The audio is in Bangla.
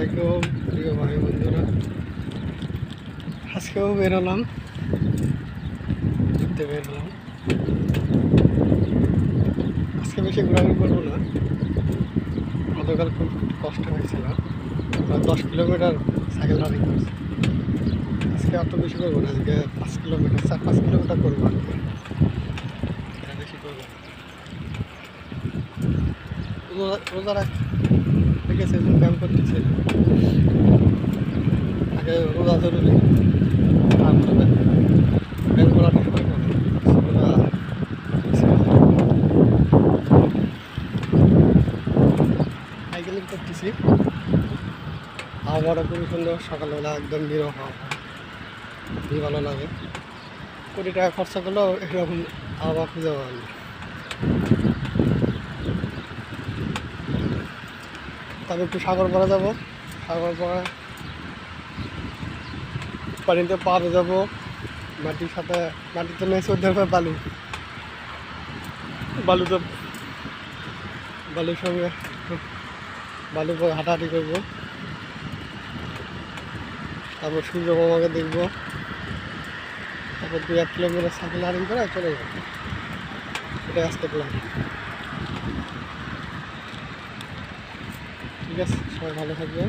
আলাইকুম প্রিয় ভাই বন্ধুরা, আজকেও বেরোলাম, ঘুরতে বেরোলাম। আজকে বেশি ঘোরাঘুরি করবো না, গতকাল খুব কষ্ট হয়েছিল, প্রায় 10 কিলোমিটার সাইকেল রানিং করছি। আজকে অত বেশি করবো না, আজকে 5 কিলোমিটার 4-5 কিলোমিটার করবো আর কি, বেশি করবো না। রোজা রেখেছে, ব্যায়াম করতেছে, আগে রোজা জরুরি, তারপরে ব্যায়াম করাটা সবাই করে। সাইকেলিং করতেছি, আবহাওয়াটা খুবই সুন্দর, সকালবেলা একদম নিরহ খুবই ভালো লাগে। 20 টাকা খরচা করলেও এরকম আবহাওয়া খুঁজে পাওয়া যায়। তবে একটু সাগর পাড়া যাবো, সাগর পাড়া পানিতে পাড়ে যাবো, মাটির সাথে মাটিতে নেচে ধরবে বালুতে বালুর সঙ্গে বালু পরে হাঁটাহাঁটি করবো, তারপর সূর্য মামাকে দেখবো, তারপর 2-1 কিলোমিটার সাইকেল রানিং করে চলে যাবো। এটাই আজকে প্ল্যান। ঠিক আছে, সবাই ভালো থাকবে।